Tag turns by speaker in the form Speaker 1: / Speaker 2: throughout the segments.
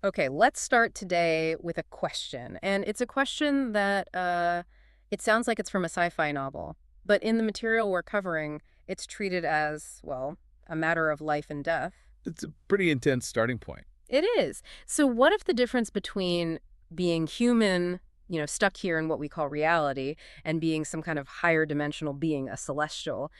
Speaker 1: Okay, let's start today with a question. And it's a question that it sounds like it's from a sci-fi novel. But in the material we're covering, it's treated as, well, a matter of life and death.
Speaker 2: It's a pretty intense starting point.
Speaker 1: It is. So what if the difference between being human, stuck here in what we call reality, and being some kind of higher dimensional being, a celestial,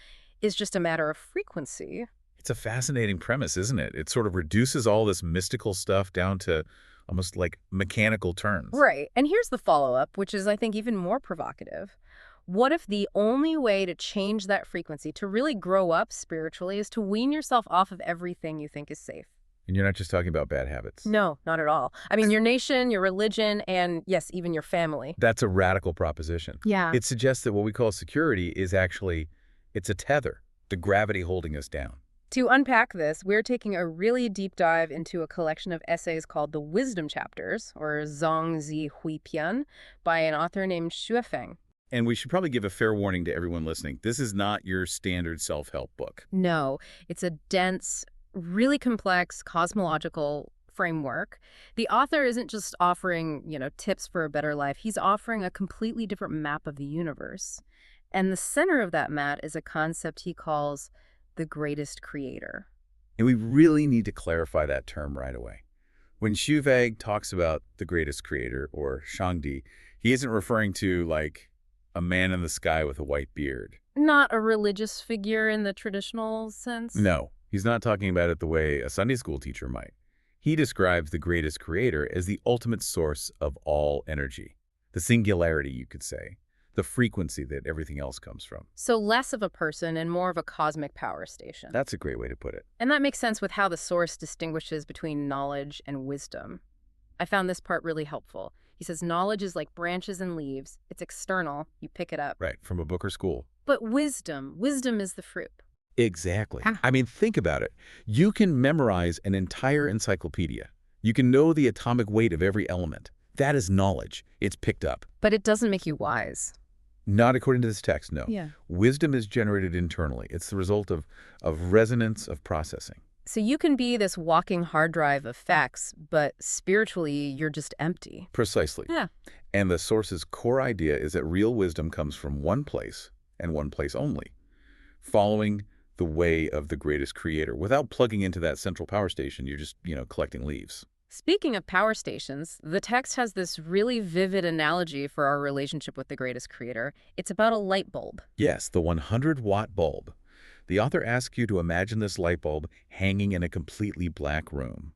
Speaker 1: is just a matter of frequency?
Speaker 2: It's a fascinating premise, isn't it? It sort of reduces all this mystical stuff down to almost like mechanical terms.
Speaker 1: Right. And here's the follow-up, which is, I think, even more provocative. What if the only way to change that frequency, to really grow up spiritually, is to wean yourself off of everything you think is safe?
Speaker 2: And you're not just talking about bad habits.
Speaker 1: No, not at all. I mean, your nation, your religion, and yes, even your family.
Speaker 2: That's a radical proposition.
Speaker 1: Yeah.
Speaker 2: It suggests that what we call security is actually, it's a tether, the gravity holding us down.
Speaker 1: To unpack this, we're taking a really deep dive into a collection of essays called the Wisdom Chapters, or Zongzi Huipian, by an author named Xuefeng.
Speaker 2: And we should probably give a fair warning to everyone listening. This is not your standard self-help book.
Speaker 1: No, it's a dense, really complex cosmological framework. The author isn't just offering, tips for a better life. He's offering a completely different map of the universe. And the center of that map is a concept he calls the greatest creator.
Speaker 2: And we really need to clarify that term right away. When Xu Wei talks about the greatest creator, or Shangdi, he isn't referring to, like, a man in the sky with a white beard.
Speaker 1: Not a religious figure in the traditional sense?
Speaker 2: No, he's not talking about it the way a Sunday school teacher might. He describes the greatest creator as the ultimate source of all energy, the singularity, you could say, the frequency that everything else comes from.
Speaker 1: So less of a person and more of a cosmic power station.
Speaker 2: That's a great way to put it.
Speaker 1: And that makes sense with how the source distinguishes between knowledge and wisdom. I found this part really helpful. He says knowledge is like branches and leaves. It's external. You pick it up.
Speaker 2: Right, from a book or school.
Speaker 1: But wisdom is the fruit.
Speaker 2: Exactly.
Speaker 1: Ah.
Speaker 2: I mean, think about it. You can memorize an entire encyclopedia. You can know the atomic weight of every element. That is knowledge. It's picked up.
Speaker 1: But it doesn't make you wise.
Speaker 2: Not according to this text, no.
Speaker 1: Yeah.
Speaker 2: Wisdom is generated internally. It's the result of resonance of processing.
Speaker 1: So you can be this walking hard drive of facts, but spiritually, you're just empty.
Speaker 2: Precisely.
Speaker 1: Yeah.
Speaker 2: And the source's core idea is that real wisdom comes from one place, and one place only, following the way of the greatest creator. Without plugging into that central power station, you're just, collecting leaves.
Speaker 1: Speaking of power stations, the text has this really vivid analogy for our relationship with the greatest creator. It's about a light bulb.
Speaker 2: Yes, the 100-watt bulb. The author asks you to imagine this light bulb hanging in a completely black room.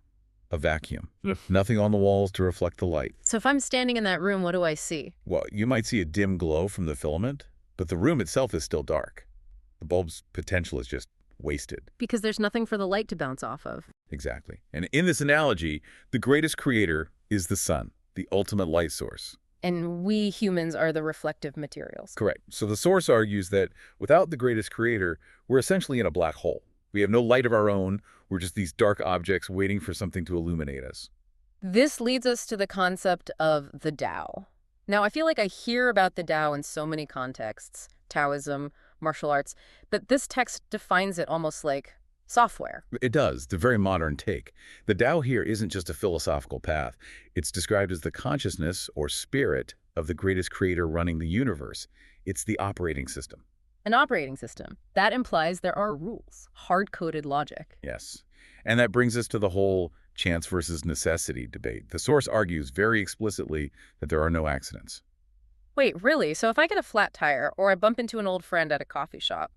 Speaker 2: A vacuum. Nothing on the walls to reflect the light.
Speaker 1: So if I'm standing in that room, what do I see?
Speaker 2: Well, you might see a dim glow from the filament, but the room itself is still dark. The bulb's potential is just wasted.
Speaker 1: Because there's nothing for the light to bounce off of.
Speaker 2: Exactly. And in this analogy, the greatest creator is the sun, the ultimate light source.
Speaker 1: And we humans are the reflective materials.
Speaker 2: Correct. So the source argues that without the greatest creator, we're essentially in a black hole. We have no light of our own. We're just these dark objects waiting for something to illuminate us.
Speaker 1: This leads us to the concept of the Tao. Now, I feel like I hear about the Tao in so many contexts, Taoism, martial arts, but this text defines it almost like software.
Speaker 2: It does, the very modern take. The Tao here isn't just a philosophical path. It's described as the consciousness or spirit of the greatest creator running the universe. It's the operating system.
Speaker 1: An operating system. That implies there are rules, hard-coded logic.
Speaker 2: Yes. And that brings us to the whole chance versus necessity debate. The source argues very explicitly that there are no accidents.
Speaker 1: Wait, really? So if I get a flat tire or I bump into an old friend at a coffee shop,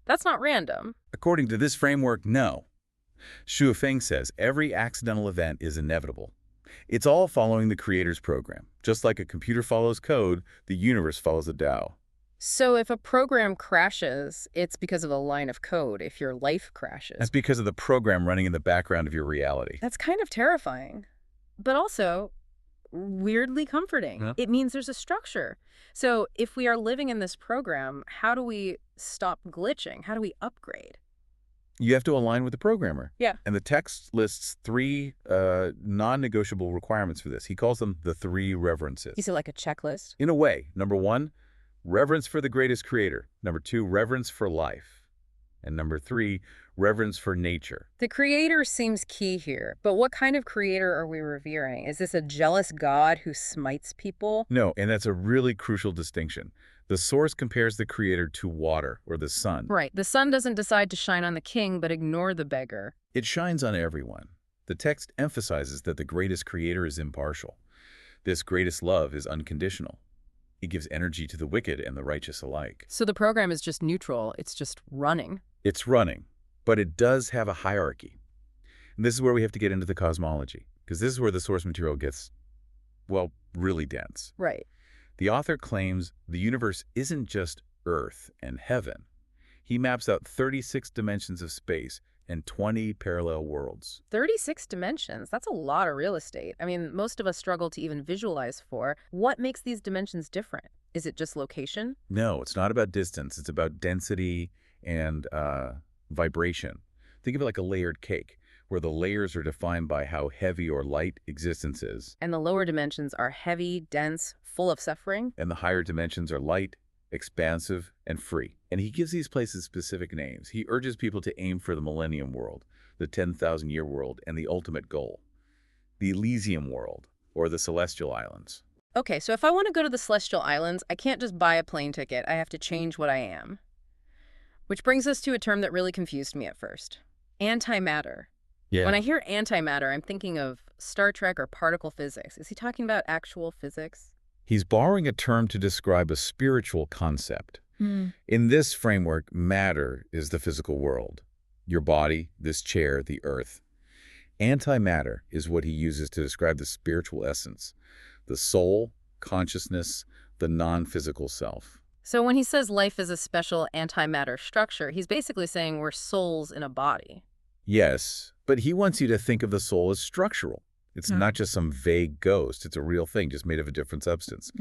Speaker 1: that's not random?
Speaker 2: According to this framework, no. Xu Feng says every accidental event is inevitable. It's all following the creator's program. Just like a computer follows code, the universe follows the Tao.
Speaker 1: So if a program crashes, it's because of a line of code. If your life crashes,
Speaker 2: That's because of the program running in the background of your reality.
Speaker 1: that's kind of terrifying. But also weirdly comforting.
Speaker 2: Yeah.
Speaker 1: It means there's a structure. So if we are living in this program, how do we stop glitching? How do we upgrade?
Speaker 2: You have to align with the programmer.
Speaker 1: Yeah.
Speaker 2: And the text lists three non-negotiable requirements for this. He calls them the three reverences.
Speaker 1: Is it like a checklist?
Speaker 2: In a way, number one, reverence for the greatest creator. Number two, reverence for life. And number 3, reverence for nature.
Speaker 1: The creator seems key here, but what kind of creator are we revering? Is this a jealous god who smites people?
Speaker 2: No, and that's a really crucial distinction. The source compares the creator to water or the sun.
Speaker 1: Right, the sun doesn't decide to shine on the king, but ignore the beggar.
Speaker 2: It shines on everyone. The text emphasizes that the greatest creator is impartial. This greatest love is unconditional. It gives energy to the wicked and the righteous alike.
Speaker 1: So the program is just neutral, it's just running.
Speaker 2: It's running, but it does have a hierarchy. And this is where we have to get into the cosmology, because this is where the source material gets, well, really dense.
Speaker 1: Right.
Speaker 2: The author claims the universe isn't just Earth and heaven. He maps out 36 dimensions of space and 20 parallel worlds.
Speaker 1: 36 dimensions, that's a lot of real estate. I mean, most of us struggle to even visualize for. What makes these dimensions different? Is it just location?
Speaker 2: No, it's not about distance. It's about density and vibration. Think of it like a layered cake, where the layers are defined by how heavy or light existence is.
Speaker 1: And the lower dimensions are heavy, dense, full of suffering?
Speaker 2: And the higher dimensions are light, expansive, and free. And he gives these places specific names. He urges people to aim for the Millennium World, the 10,000-year world, and the ultimate goal, the Elysium World, or the Celestial Islands.
Speaker 1: Okay, so if I want to go to the Celestial Islands, I can't just buy a plane ticket. I have to change what I am. Which brings us to a term that really confused me at first. Antimatter.
Speaker 2: Yeah.
Speaker 1: When I hear antimatter, I'm thinking of Star Trek or particle physics. Is he talking about actual physics?
Speaker 2: He's borrowing a term to describe a spiritual concept. In this framework, matter is the physical world. Your body, this chair, the earth. Antimatter is what he uses to describe the spiritual essence, the soul, consciousness, the non-physical self.
Speaker 1: So when he says life is a special antimatter structure, he's basically saying we're souls in a body.
Speaker 2: Yes, but he wants you to think of the soul as structural. It's not just some vague ghost. It's a real thing, just made of a different substance.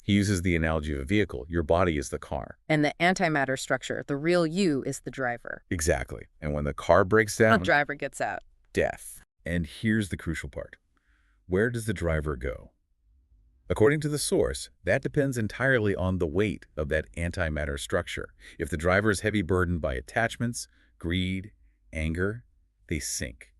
Speaker 2: He uses the analogy of a vehicle. Your body is the car.
Speaker 1: And the antimatter structure, the real you, is the driver.
Speaker 2: Exactly. And when the car breaks down,
Speaker 1: The driver gets out.
Speaker 2: death. And here's the crucial part. Where does the driver go? According to the source, that depends entirely on the weight of that antimatter structure. If the driver is heavy burdened by attachments, greed, anger, they sink.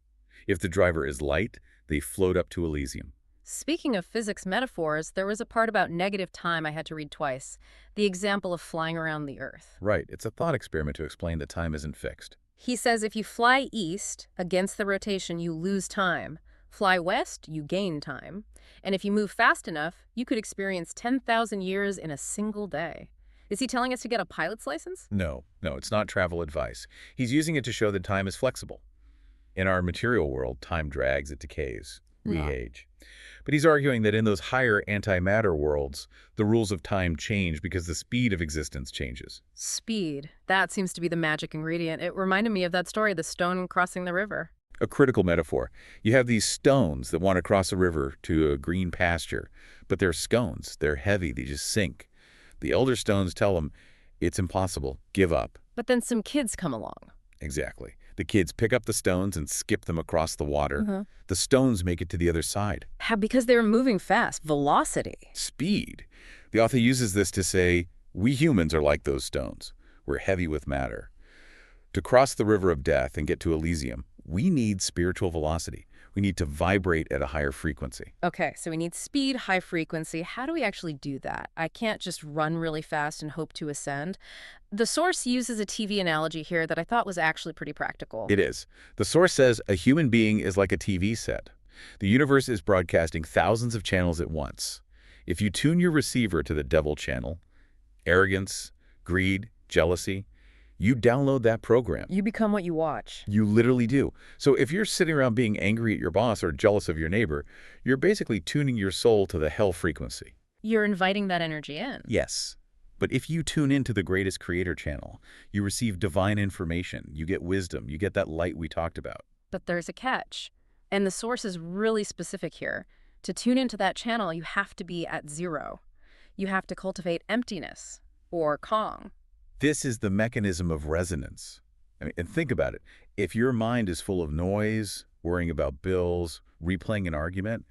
Speaker 2: If the driver is light, they float up to Elysium.
Speaker 1: Speaking of physics metaphors, there was a part about negative time I had to read twice. The example of flying around the Earth.
Speaker 2: Right, it's a thought experiment to explain that time isn't fixed.
Speaker 1: He says if you fly east, against the rotation, you lose time. Fly west, you gain time. And if you move fast enough, you could experience 10,000 years in a single day. Is he telling us to get a pilot's license?
Speaker 2: No, it's not travel advice. He's using it to show that time is flexible. In our material world, time drags, it decays. We age. But he's arguing that in those higher antimatter worlds, the rules of time change because the speed of existence changes.
Speaker 1: Speed. That seems to be the magic ingredient. It reminded me of that story, the stone crossing the river.
Speaker 2: A critical metaphor. You have these stones that want to cross a river to a green pasture, but they're scones. They're heavy. They just sink. The elder stones tell them, it's impossible. Give up.
Speaker 1: But then some kids come along.
Speaker 2: Exactly. The kids pick up the stones and skip them across the water. The stones make it to the other side.
Speaker 1: How? Because they were moving fast. Velocity.
Speaker 2: Speed. The author uses this to say, we humans are like those stones. We're heavy with matter. To cross the river of death and get to Elysium, we need spiritual velocity. We need to vibrate at a higher frequency.
Speaker 1: Okay, so we need speed, high frequency. How do we actually do that? I can't just run really fast and hope to ascend. The source uses a TV analogy here that I thought was actually pretty practical.
Speaker 2: It is. The source says a human being is like a TV set. The universe is broadcasting thousands of channels at once. If you tune your receiver to the devil channel, arrogance, greed, jealousy, you download that program.
Speaker 1: You become what you watch.
Speaker 2: You literally do. So if you're sitting around being angry at your boss or jealous of your neighbor, you're basically tuning your soul to the hell frequency.
Speaker 1: You're inviting that energy in.
Speaker 2: Yes. But if you tune into the greatest creator channel, you receive divine information, you get wisdom, you get that light we talked about.
Speaker 1: But there's a catch. And the source is really specific here. To tune into that channel, you have to be at zero. You have to cultivate emptiness or calm.
Speaker 2: This is the mechanism of resonance. And think about it. If your mind is full of noise, worrying about bills, replaying an argument,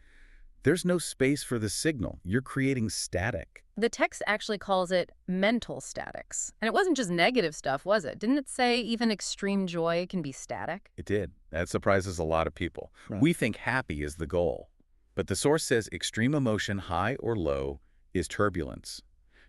Speaker 2: There's no space for the signal. You're creating static.
Speaker 1: The text actually calls it mental statics. And it wasn't just negative stuff, was it? Didn't it say even extreme joy can be static?
Speaker 2: It did. That surprises a lot of people.
Speaker 3: Right.
Speaker 2: We think happy is the goal. But the source says extreme emotion, high or low, is turbulence.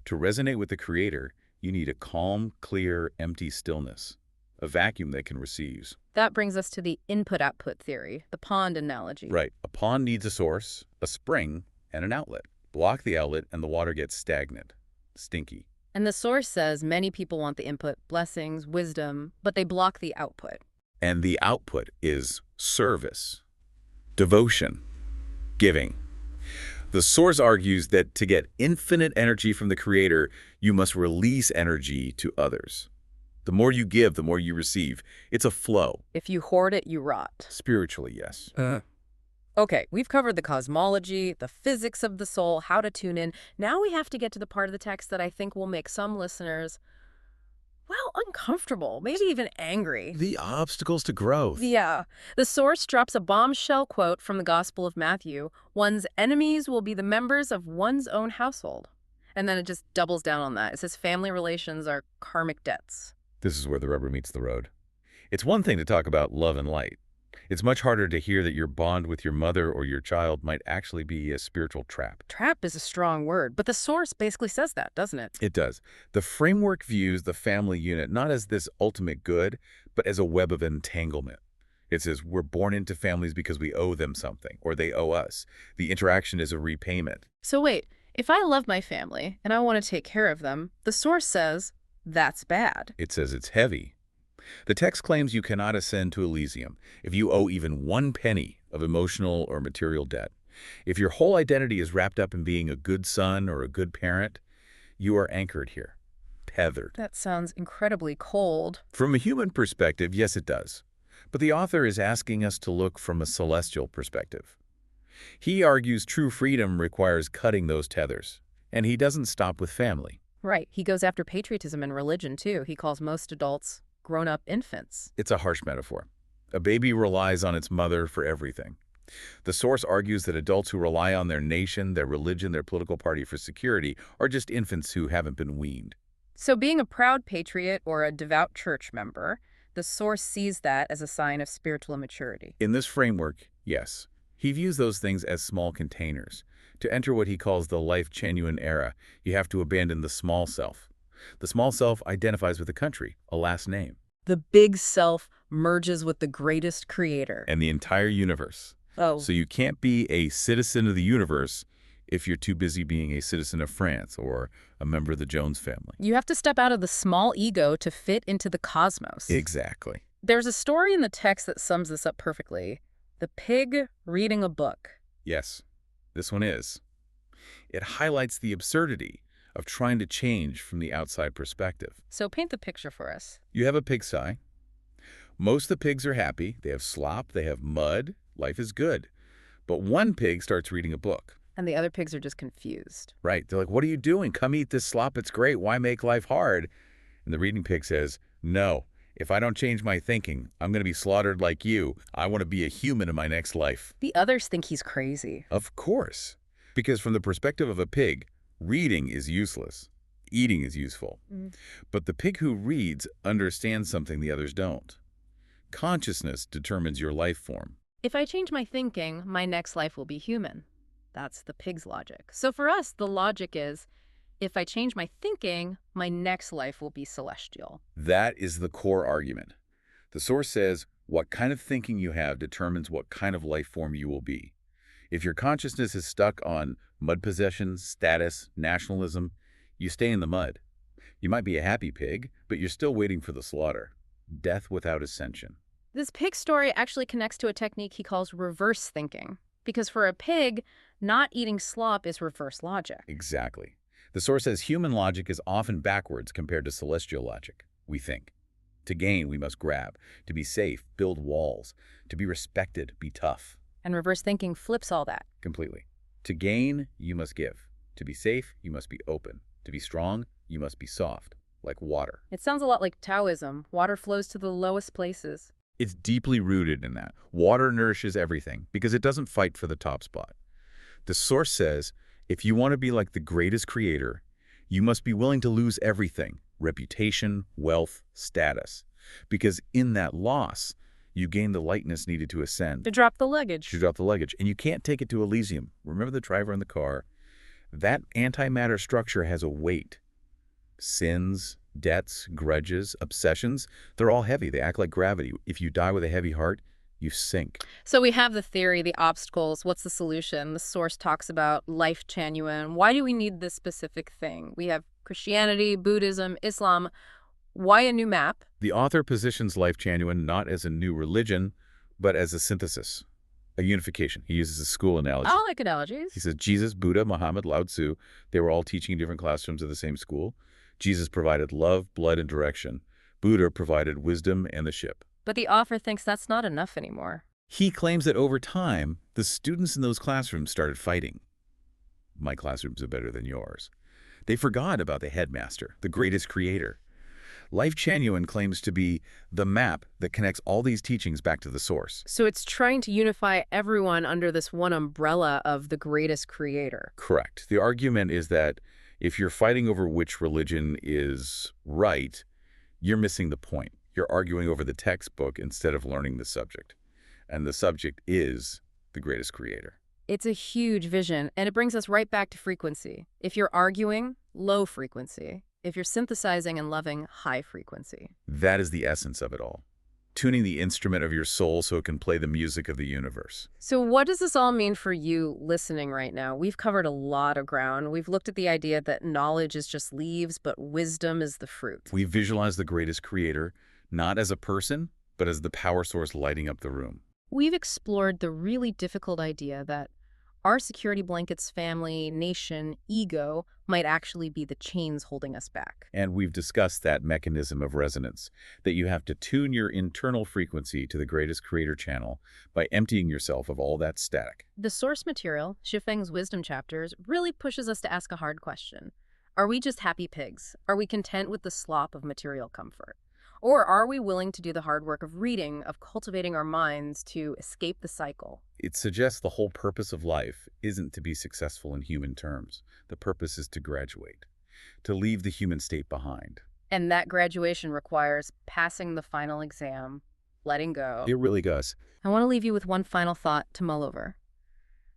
Speaker 2: To resonate with the creator, you need a calm, clear, empty stillness, a vacuum that can receive.
Speaker 1: That brings us to the input-output theory, the pond analogy.
Speaker 2: Right. A pond needs a source, a spring, and an outlet. Block the outlet and the water gets stagnant, stinky.
Speaker 1: And the source says many people want the input, blessings, wisdom, but they block the output.
Speaker 2: And the output is service, devotion, giving. The source argues that to get infinite energy from the creator, you must release energy to others. The more you give, the more you receive. It's a flow.
Speaker 1: If you hoard it, you rot.
Speaker 2: Spiritually, yes.
Speaker 1: Okay, we've covered the cosmology, the physics of the soul, how to tune in. Now we have to get to the part of the text that I think will make some listeners, well, uncomfortable, maybe even angry.
Speaker 2: The obstacles to growth.
Speaker 1: Yeah. The source drops a bombshell quote from the Gospel of Matthew: one's enemies will be the members of one's own household. And then it just doubles down on that. It says family relations are karmic debts.
Speaker 2: This is where the rubber meets the road. It's one thing to talk about love and light. It's much harder to hear that your bond with your mother or your child might actually be a spiritual trap.
Speaker 1: Trap is a strong word, but the source basically says that, doesn't it?
Speaker 2: It does. The framework views the family unit not as this ultimate good, but as a web of entanglement. It says we're born into families because we owe them something, or they owe us. The interaction is a repayment.
Speaker 1: So wait, if I love my family and I want to take care of them, the source says that's bad.
Speaker 2: It says it's heavy. The text claims you cannot ascend to Elysium if you owe even 1 penny of emotional or material debt. If your whole identity is wrapped up in being a good son or a good parent, you are anchored here, tethered.
Speaker 1: That sounds incredibly cold.
Speaker 2: From a human perspective, yes, it does. But the author is asking us to look from a celestial perspective. He argues true freedom requires cutting those tethers, and he doesn't stop with family.
Speaker 1: Right. He goes after patriotism and religion, too. He calls most adults grown-up infants.
Speaker 2: It's a harsh metaphor. A baby relies on its mother for everything. The source argues that adults who rely on their nation, their religion, their political party for security are just infants who haven't been weaned.
Speaker 1: So being a proud patriot or a devout church member, the source sees that as a sign of spiritual immaturity.
Speaker 2: In this framework, yes, he views those things as small containers. To enter what he calls the Lifechanyuan era, you have to abandon the small self. The small self identifies with a country, a last name.
Speaker 1: The big self merges with the greatest creator.
Speaker 2: And the entire universe.
Speaker 1: Oh.
Speaker 2: So you can't be a citizen of the universe if you're too busy being a citizen of France or a member of the Jones family.
Speaker 1: You have to step out of the small ego to fit into the cosmos.
Speaker 2: Exactly.
Speaker 1: There's a story in the text that sums this up perfectly. The pig reading a book.
Speaker 2: Yes, this one is. It highlights the absurdity of trying to change from the outside perspective.
Speaker 1: So paint the picture for us.
Speaker 2: You have a pigsty. Most of the pigs are happy. They have slop, they have mud. Life is good. But one pig starts reading a book.
Speaker 1: And the other pigs are just confused.
Speaker 2: Right. They're like, what are you doing? Come eat this slop. It's great. Why make life hard? And the reading pig says, no, if I don't change my thinking, I'm going to be slaughtered like you. I want to be a human in my next life.
Speaker 1: The others think he's crazy.
Speaker 2: Of course. Because from the perspective of a pig, reading is useless. Eating is useful. But the pig who reads understands something the others don't. Consciousness determines your life form.
Speaker 1: If I change my thinking, my next life will be human. That's the pig's logic. So for us, the logic is, if I change my thinking, my next life will be celestial.
Speaker 2: That is the core argument. The source says what kind of thinking you have determines what kind of life form you will be. If your consciousness is stuck on mud possessions, status, nationalism, you stay in the mud. You might be a happy pig, but you're still waiting for the slaughter. Death without ascension.
Speaker 1: This pig story actually connects to a technique he calls reverse thinking. Because for a pig, not eating slop is reverse logic.
Speaker 2: Exactly. The source says human logic is often backwards compared to celestial logic. We think. To gain, we must grab. To be safe, build walls. To be respected, be tough.
Speaker 1: And reverse thinking flips all that.
Speaker 2: Completely. To gain, you must give. To be safe, you must be open. To be strong, you must be soft, like water.
Speaker 1: It sounds a lot like Taoism. Water flows to the lowest places.
Speaker 2: It's deeply rooted in that. Water nourishes everything because it doesn't fight for the top spot. The source says, if you want to be like the greatest creator, you must be willing to lose everything, reputation, wealth, status. Because in that loss, you gain the lightness needed to ascend,
Speaker 1: To drop the
Speaker 2: to
Speaker 1: luggage.
Speaker 2: drop the luggage. And you can't take it to Elysium. Remember the driver in the car? That antimatter structure has a weight. Sins, debts, grudges, obsessions, they're all heavy. They act like gravity. If you die with a heavy heart, you sink.
Speaker 1: So we have the theory, the obstacles. What's the solution? The source talks about Lifechanyuan. Why do we need this specific thing? We have Christianity, Buddhism, Islam. Why a new map?
Speaker 2: The author positions Lifechanyuan not as a new religion, but as a synthesis, a unification. He uses a school analogy.
Speaker 1: I like
Speaker 2: He
Speaker 1: analogies.
Speaker 2: says Jesus, Buddha, Muhammad, Lao Tzu, they were all teaching in different classrooms of the same school. Jesus provided love, blood, and direction. Buddha provided wisdom and the ship.
Speaker 1: But the author thinks that's not enough anymore.
Speaker 2: He claims that over time, the students in those classrooms started fighting. My classrooms are better than yours. They forgot about the headmaster, the greatest creator. Lifechanyuan claims to be the map that connects all these teachings back to the source.
Speaker 1: So it's trying to unify everyone under this one umbrella of the greatest creator.
Speaker 2: Correct. The argument is that if you're fighting over which religion is right, you're missing the point. You're arguing over the textbook instead of learning the subject. And the subject is the greatest creator.
Speaker 1: It's a huge vision, and it brings us right back to frequency. If you're arguing, low frequency. If you're synthesizing and loving, high frequency.
Speaker 2: That is the essence of it all. Tuning the instrument of your soul so it can play the music of the universe.
Speaker 1: So what does this all mean for you listening right now? We've covered a lot of ground. We've looked at the idea that knowledge is just leaves, but wisdom is the fruit.
Speaker 2: We visualize the greatest creator, not as a person, but as the power source lighting up the room.
Speaker 1: We've explored the really difficult idea that our security blankets, family, nation, ego might actually be the chains holding us back.
Speaker 2: And we've discussed that mechanism of resonance, that you have to tune your internal frequency to the greatest creator channel by emptying yourself of all that static.
Speaker 1: The source material, Shifeng's wisdom chapters, really pushes us to ask a hard question. Are we just happy pigs? Are we content with the slop of material comfort? Or are we willing to do the hard work of reading, of cultivating our minds to escape the cycle?
Speaker 2: It suggests the whole purpose of life isn't to be successful in human terms. The purpose is to graduate, to leave the human state behind.
Speaker 1: And that graduation requires passing the final exam, letting go.
Speaker 2: It really does.
Speaker 1: I want to leave you with one final thought to mull over.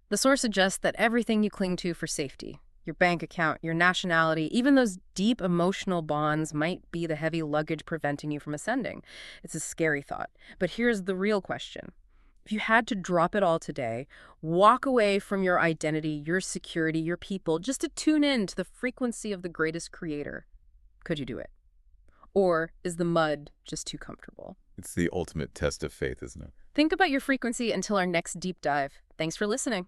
Speaker 1: The source suggests that everything you cling to for safety, your bank account, your nationality, even those deep emotional bonds might be the heavy luggage preventing you from ascending. It's a scary thought. But here's the real question. If you had to drop it all today, walk away from your identity, your security, your people, just to tune in to the frequency of the greatest creator, could you do it? Or is the mud just too comfortable?
Speaker 2: It's the ultimate test of faith, isn't it?
Speaker 1: Think about your frequency until our next deep dive. Thanks for listening.